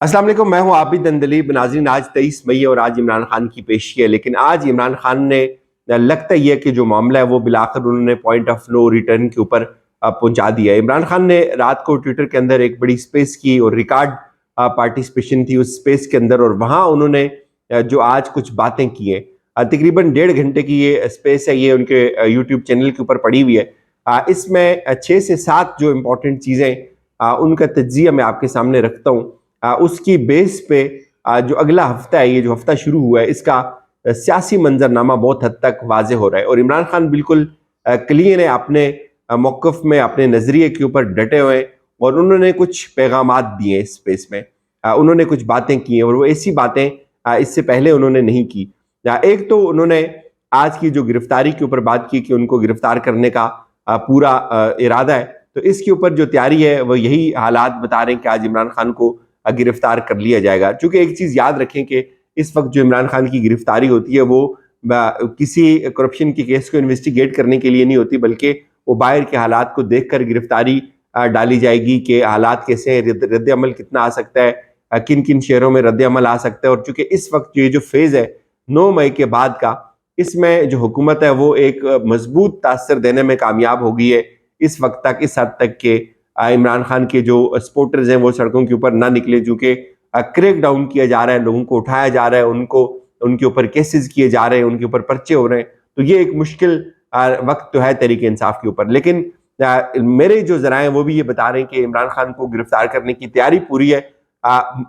अस्सलाम वालेकुम, मैं हूं आबिद अंदलीब। नाज़रीन, आज 23 मई है और आज इमरान खान की पेशी है। लेकिन आज इमरान खान ने लगता ही है कि जो मामला है वो बिलाखिर उन्होंने पॉइंट ऑफ नो रिटर्न के ऊपर पहुंचा दिया है। इमरान खान ने रात को ट्विटर के अंदर एक बड़ी स्पेस की और रिकॉर्ड पार्टिसिपेशन थी उस स्पेस के अंदर, और वहां उन्होंने जो आज कुछ बातें की हैं। तकरीबन 1.5 घंटे की ये स्पेस है, ये उनके यूट्यूब चैनल के ऊपर पड़ी हुई है। इसमें 6 से 7 जो इम्पोर्टेंट चीज़ें उनका तज्जिया मैं आपके सामने रखता हूँ। उसकी बेस पे जो अगला हफ्ता है, ये जो हफ्ता शुरू हुआ है, इसका सियासी मंजरनामा बहुत हद तक वाजे हो रहा है। और इमरान खान बिल्कुल क्लीन है, अपने मौक़िफ़ में, अपने नज़रिए के ऊपर डटे हुए हैं, और उन्होंने कुछ पैगामात दिए इस स्पेस में। उन्होंने कुछ बातें की हैं, और वो ऐसी बातें इससे पहले उन्होंने नहीं की। एक तो उन्होंने आज की जो गिरफ्तारी के ऊपर बात की कि उनको गिरफ्तार करने का पूरा इरादा है। तो इसके ऊपर जो तैयारी है वो यही हालात बता रहे हैं कि आज इमरान खान को गिरफ्तार कर लिया जाएगा। चूंकि एक चीज याद रखें कि इस वक्त जो इमरान खान की गिरफ्तारी होती है वो किसी करप्शन के केस को इन्वेस्टिगेट करने के लिए नहीं होती, बल्कि वो बाहर के हालात को देखकर गिरफ्तारी डाली जाएगी कि हालात कैसे हैं, रद्द अमल कितना आ सकता है, किन किन शहरों में रद्द अमल आ सकता है। और चूंकि इस वक्त ये जो फेज है 9 मई के बाद का, इसमें जो हुकूमत है वो एक मजबूत तासर देने में कामयाब हो गई है इस वक्त तक, इस हद तक के इमरान खान के जो सपोर्टर्स हैं वो सड़कों के ऊपर ना निकले, चूंकि क्रैक डाउन किया जा रहा है, लोगों को उठाया जा रहा है, उनको उनके ऊपर केसेस किए जा रहे हैं, उनके ऊपर पर्चे हो रहे हैं। तो ये एक मुश्किल वक्त तो है तहरीक इंसाफ के ऊपर। लेकिन मेरे जो जराए हैं वो भी ये बता रहे हैं कि इमरान खान को गिरफ्तार करने की तैयारी पूरी है।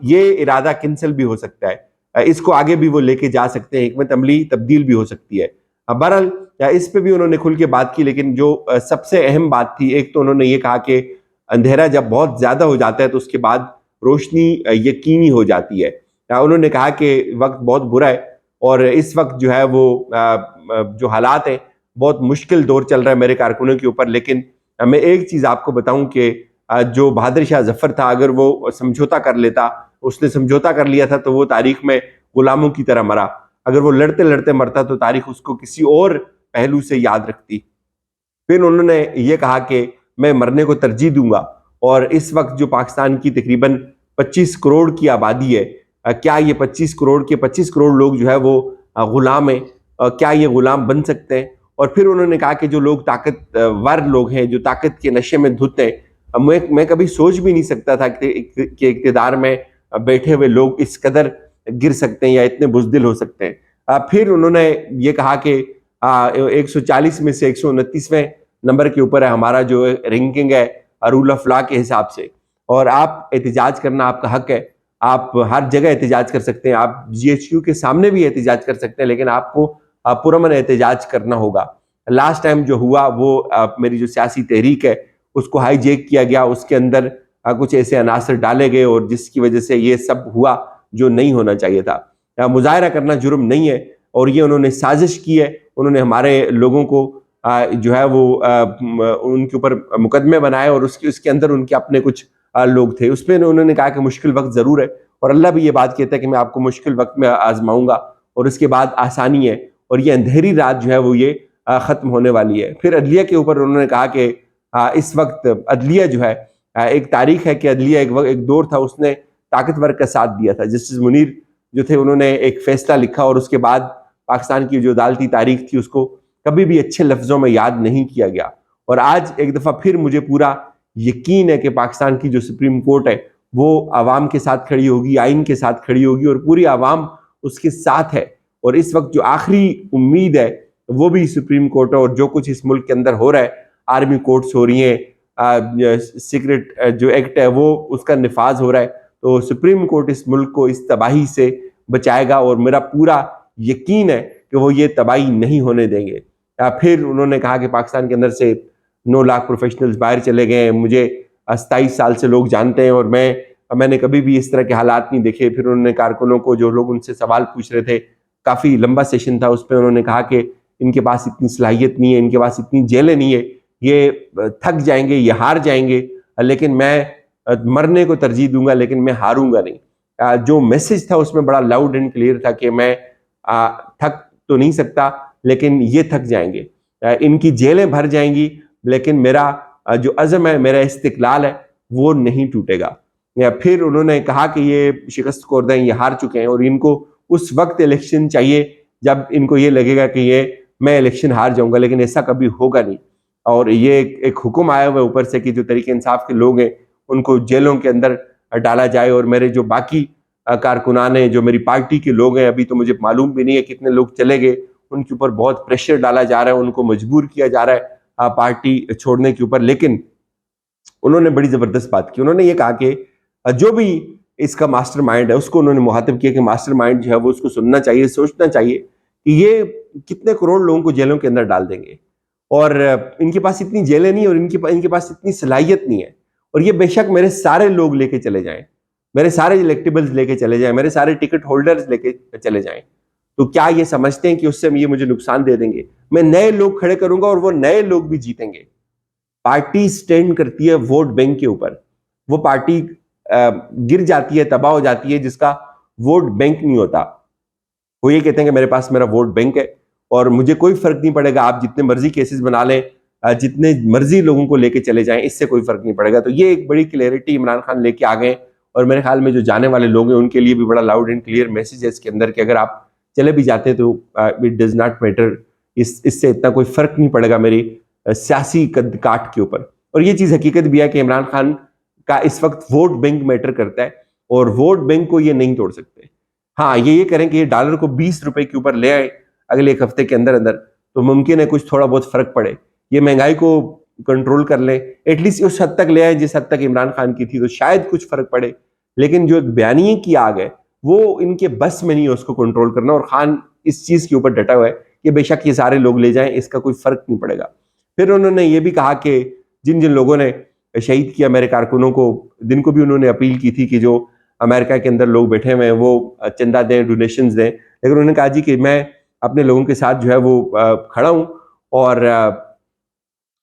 ये इरादा कैंसिल भी हो सकता है, इसको आगे भी वो लेके जा सकते हैं, हिकमत अमली तब्दील भी हो सकती है। बहरहाल इस पे भी उन्होंने खुल के बात की। लेकिन जो सबसे अहम बात थी, एक तो उन्होंने ये कहा कि अंधेरा जब बहुत ज्यादा हो जाता है तो उसके बाद रोशनी यकीनी हो जाती है। उन्होंने कहा कि वक्त बहुत बुरा है, और इस वक्त जो है वो जो हालात हैं, बहुत मुश्किल दौर चल रहा है मेरे कारकुनों के ऊपर। लेकिन मैं एक चीज आपको बताऊं कि जो बहादुर शाह जफर था, अगर वो समझौता कर लेता, उसने समझौता कर लिया था, तो वो तारीख में गुलामों की तरह मरा। अगर वो लड़ते लड़ते मरता तो तारीख उसको किसी और पहलू से याद रखती। फिर उन्होंने ये कहा कि मैं मरने को तरजीह दूंगा। और इस वक्त जो पाकिस्तान की तकरीबन 25 करोड़ की आबादी है, क्या ये 25 करोड़ के 25 करोड़ लोग जो है वो गुलाम हैं? क्या ये गुलाम बन सकते हैं? और फिर उन्होंने कहा कि जो लोग ताकतवर लोग हैं, जो ताकत के नशे में धुत हैं, मैं कभी सोच भी नहीं सकता था कि इक़्तिदार में बैठे हुए लोग इस कदर गिर सकते हैं या इतने बुज़दिल हो सकते हैं। फिर उन्होंने ये कहा कि 140 में से 129वें नंबर के ऊपर है हमारा जो रैंकिंग है रूल ऑफ लॉ के हिसाब से, और आप एहतिजाज करना आपका हक है। आप हर जगह एहतिजाज कर सकते हैं, आप जीएचक्यू के सामने भी एहतिजाज कर सकते हैं, लेकिन आपको पुरअमन एहतिजाज करना होगा। लास्ट टाइम जो हुआ वो मेरी जो सियासी तहरीक है उसको हाईजैक किया गया, उसके अंदर कुछ ऐसे अनासर डाले गए, और जिसकी वजह से ये सब हुआ जो नहीं होना चाहिए था। मुजाहरा करना जुर्म नहीं है, और ये उन्होंने साजिश की है। उन्होंने हमारे लोगों को जो है वो उनके ऊपर मुकदमे बनाए, और उसके अंदर उनके अपने कुछ लोग थे। उसमें उन्होंने कहा कि मुश्किल वक्त जरूर है, और अल्लाह भी ये बात कहता है कि मैं आपको मुश्किल वक्त में आजमाऊंगा, और उसके बाद आसानी है, और ये अंधेरी रात जो है वो ये खत्म होने वाली है। फिर अदलिया के ऊपर उन्होंने कहा कि इस वक्त अदलिया जो है, एक तारीख है कि अदलिया एक दौर था, उसने ताकतवर का साथ दिया था। जस्टिस मुनीर जो थे उन्होंने एक फैसला लिखा, और उसके बाद पाकिस्तान की जो अदालती तारीख थी उसको कभी भी अच्छे लफ्जों में याद नहीं किया गया। और आज एक दफा फिर मुझे पूरा यकीन है कि पाकिस्तान की जो सुप्रीम कोर्ट है वो आवाम के साथ खड़ी होगी, आइन के साथ खड़ी होगी, और पूरी आवाम उसके साथ है। और इस वक्त जो आखिरी उम्मीद है वो भी सुप्रीम कोर्ट है। और जो कुछ इस मुल्क के अंदर हो रहा है, आर्मी कोर्ट्स हो रही हैं, सीक्रेट जो एक्ट है वो उसका निफाज हो रहा है, तो सुप्रीम कोर्ट इस मुल्क को इस तबाही से बचाएगा, और मेरा पूरा यकीन है कि वो ये तबाही नहीं होने देंगे। फिर उन्होंने कहा कि पाकिस्तान के अंदर से 9 लाख प्रोफेशनल्स बाहर चले गए हैं, मुझे 27 साल से लोग जानते हैं, और मैंने कभी भी इस तरह के हालात नहीं देखे। फिर उन्होंने कारकुनों को, जो लोग उनसे सवाल पूछ रहे थे, काफ़ी लंबा सेशन था, उस पर उन्होंने कहा कि इनके पास इतनी सलाहियत नहीं है, इनके पास इतनी जेलें नहीं है, ये थक जाएंगे, ये हार जाएंगे, लेकिन मैं मरने को तरजीह दूंगा, लेकिन मैं हारूंगा नहीं। जो मैसेज था उसमें बड़ा लाउड एंड क्लियर था कि मैं थक तो नहीं सकता, लेकिन ये थक जाएंगे, इनकी जेलें भर जाएंगी, लेकिन मेरा जो अज़म है, मेरा इस्तिक़लाल है, वो नहीं टूटेगा। या फिर उन्होंने कहा कि ये शिकस्त खुर्द हैं, ये हार चुके हैं और इनको उस वक्त इलेक्शन चाहिए जब इनको ये लगेगा कि ये मैं इलेक्शन हार जाऊंगा, लेकिन ऐसा कभी होगा नहीं। और ये एक हुक्म आया हुआ है ऊपर से कि जो तरीके इंसाफ के लोग हैं उनको जेलों के अंदर डाला जाए, और मेरे जो बाकी कारकुनान हैं, जो मेरी पार्टी के लोग हैं, अभी तो मुझे मालूम भी नहीं है कितने लोग चले गए, उनके ऊपर बहुत प्रेशर डाला जा रहा है, उनको मजबूर किया जा रहा है पार्टी छोड़ने के ऊपर। लेकिन उन्होंने बड़ी जबरदस्त बात की, उन्होंने ये कहा कि जो भी इसका मास्टरमाइंड है उसको उन्होंने मुखातिब किया कि मास्टरमाइंड जो है वो उसको सुनना चाहिए, सोचना चाहिए कि ये कितने करोड़ लोगों को जेलों के अंदर डाल देंगे, और इनके पास इतनी जेलें नहीं, और इनके पास इतनी सलाहियत नहीं है, और ये बेशक मेरे सारे लोग लेके चले जाएं, मेरे सारे इलेक्टेबल्स लेके चले जाएं, मेरे सारे टिकट होल्डर्स लेके चले जाएं, तो क्या ये समझते हैं कि उससे ये मुझे नुकसान दे देंगे? मैं नए लोग खड़े करूंगा और वो नए लोग भी जीतेंगे। पार्टी स्टैंड करती है वोट बैंक के ऊपर। वो पार्टी गिर जाती है, तबाह हो जाती है जिसका वोट बैंक नहीं होता। वो ये कहते हैं कि मेरे पास मेरा वोट बैंक है और मुझे कोई फर्क नहीं पड़ेगा, आप जितने मर्जी केसेस बना लें, जितने मर्जी लोगों को लेके चले जाएं, इससे कोई फर्क नहीं पड़ेगा। तो ये एक बड़ी क्लियरिटी इमरान खान लेके आ गए, और मेरे ख्याल में जो जाने वाले लोग हैं उनके लिए भी बड़ा लाउड एंड क्लियर मैसेज है इसके अंदर कि अगर आप चले भी जाते हैं तो इट डज नॉट मैटर, इससे इतना कोई फर्क नहीं पड़ेगा मेरी सियासी कद काट के ऊपर। और ये चीज हकीकत भी है कि इमरान खान का इस वक्त वोट बैंक मैटर करता है, और वोट बैंक को ये नहीं तोड़ सकते। हाँ, ये करें कि ये डॉलर को 20 रुपए के ऊपर ले आए अगले एक हफ्ते के अंदर अंदर, तो मुमकिन है कुछ थोड़ा बहुत फर्क पड़े, ये महंगाई को कंट्रोल कर लें, एटलीस्ट उस हद तक ले आए जिस हद तक इमरान खान की थी, तो शायद कुछ फर्क पड़े। लेकिन जो एक बयानिए की आग है वो इनके बस में नहीं है उसको कंट्रोल करना, और खान इस चीज के ऊपर डटा हुआ है कि बेशक ये सारे लोग ले जाएं, इसका कोई फर्क नहीं पड़ेगा। फिर उन्होंने ये भी कहा कि जिन जिन लोगों ने शहीद किया मेरे कारकुनों को, दिन को भी उन्होंने अपील की थी कि जो अमेरिका के अंदर लोग बैठे हुए हैं वो चंदा दें, डोनेशंस दें, लेकिन उन्होंने कहा जी कि मैं अपने लोगों के साथ जो है वो खड़ा हूं, और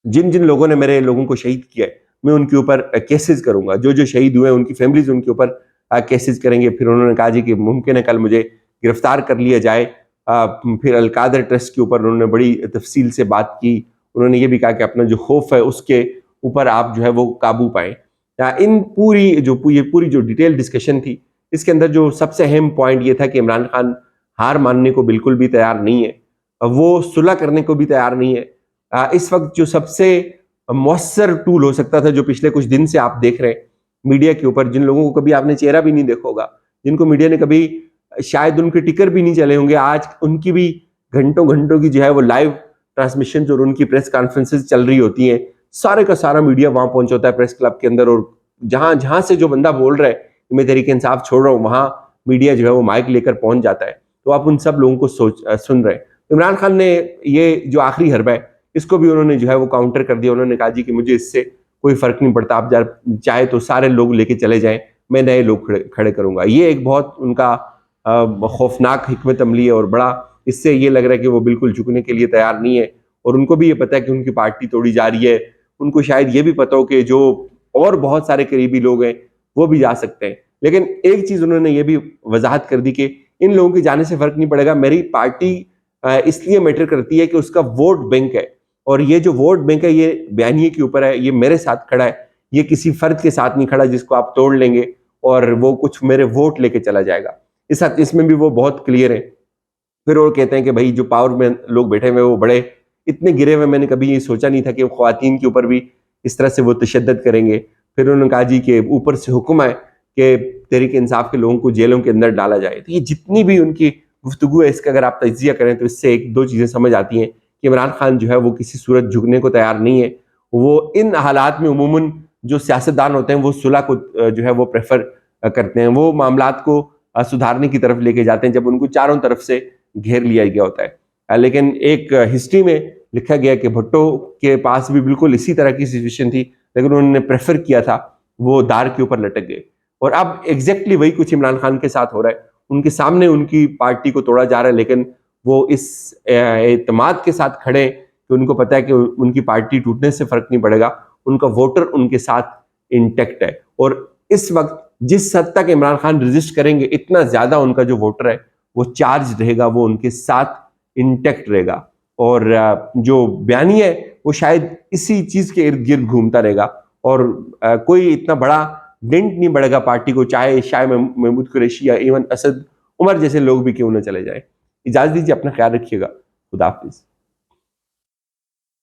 जिन जिन लोगों ने मेरे लोगों को शहीद किया है मैं उनके ऊपर केसेस करूंगा, जो जो शहीद हुए उनकी फैमिलीज उनके ऊपर केसेस करेंगे। फिर उन्होंने कहा जी कि मुमकिन है कल मुझे गिरफ्तार कर लिया जाए। फिर अलकादर ट्रस्ट के ऊपर उन्होंने बड़ी तफसील से बात की। उन्होंने ये भी कहा कि अपना जो खौफ है उसके ऊपर आप जो है वो काबू पाएं। इन पूरी जो डिटेल डिस्कशन थी, इसके अंदर जो सबसे अहम पॉइंट ये था कि इमरान खान हार मानने को बिल्कुल भी तैयार नहीं है, वो सुलह करने को भी तैयार नहीं है। इस वक्त जो सबसे मौसर टूल हो सकता था, जो पिछले कुछ दिन से आप देख रहे हैं मीडिया के ऊपर, जिन लोगों को कभी आपने चेहरा भी नहीं देखा होगा, जिनको मीडिया ने कभी शायद उनके टिकर भी नहीं चले होंगे, आज उनकी भी घंटों घंटों की जो है वो लाइव ट्रांसमिशन और उनकी प्रेस कॉन्फ्रेंसेस चल रही होती हैं। सारे का सारा मीडिया वहां पहुंच होता है प्रेस क्लब के अंदर, और जहां जहां से जो बंदा बोल रहा है कि मैं तहरीक इंसाफ छोड़ रहा हूं, वहां मीडिया जो है वो माइक लेकर पहुंच जाता है। तो आप उन सब लोगों को सुन रहे हैं। इमरान खान ने ये जो आखिरी हरबा है इसको भी उन्होंने जो है वो काउंटर कर दिया। उन्होंने कहा जी कि मुझे इससे कोई फर्क नहीं पड़ता, आप चाहे तो सारे लोग लेके चले जाएं, मैं नए लोग खड़े करूंगा। ये एक बहुत उनका खौफनाक हिकमत अमली है, और बड़ा इससे ये लग रहा है कि वो बिल्कुल झुकने के लिए तैयार नहीं है, और उनको भी ये पता है कि उनकी पार्टी तोड़ी जा रही है। उनको शायद ये भी पता हो कि जो और बहुत सारे करीबी लोग हैं वो भी जा सकते हैं। लेकिन एक चीज उन्होंने ये भी वजाहत कर दी कि इन लोगों के जाने से फर्क नहीं पड़ेगा, मेरी पार्टी इसलिए मैटर करती है कि उसका वोट बैंक है, और ये जो वोट बैंक है ये बयानिए के ऊपर है, ये मेरे साथ खड़ा है, ये किसी फर्द के साथ नहीं खड़ा जिसको आप तोड़ लेंगे और वो कुछ मेरे वोट लेके चला जाएगा। इसमें भी वो बहुत क्लियर है। फिर वो कहते हैं कि भाई जो पावर में लोग बैठे हुए वो बड़े इतने गिरे हुए, मैंने कभी ये सोचा नहीं था कि वो ख्वातीन के ऊपर भी इस तरह से वो तशद्दद करेंगे। फिर उन्होंने कहा जी कि ऊपर से हुक्म है कि तहरीक इंसाफ के लोगों को जेलों के अंदर डाला जाए। तो ये जितनी भी उनकी गुफ्तगू है, इसका अगर आप तजिया करें तो इससे एक दो चीजें समझ आती हैं कि इमरान खान जो है वो किसी सूरत झुकने को तैयार नहीं है। वो इन हालात में उमूमन जो सियासतदान होते हैं वो सुलह को जो है वो प्रेफर करते हैं, वो मामलात को सुधारने की तरफ लेके जाते हैं जब उनको चारों तरफ से घेर लिया गया होता है। लेकिन एक हिस्ट्री में लिखा गया कि भुट्टो के पास भी बिल्कुल इसी तरह की सिचुएशन थी, लेकिन उन्होंने प्रेफर किया था, वो दार के ऊपर लटक गए। और अब एग्जैक्टली वही कुछ इमरान खान के साथ हो रहा है। उनके सामने उनकी पार्टी को तोड़ा जा रहा है, लेकिन वो इस एतमाद के साथ खड़े कि उनको पता है कि उनकी पार्टी टूटने से फर्क नहीं पड़ेगा, उनका वोटर उनके साथ इंटेक्ट है। और इस वक्त जिस हद तक इमरान खान रजिस्ट करेंगे, इतना ज्यादा उनका जो वोटर है वो चार्ज रहेगा, वो उनके साथ इंटेक्ट रहेगा। और जो बयानी है वो शायद इसी चीज के इर्द गिर्द घूमता रहेगा, और कोई इतना बड़ा डेंट नहीं बढ़ेगा पार्टी को, चाहे शाह महमूद कुरैशी या इवन असद उमर जैसे लोग भी क्यों न चले जाए। इजाजत दीजिए, अपना ख्याल रखिएगा। खुदा हाफिज।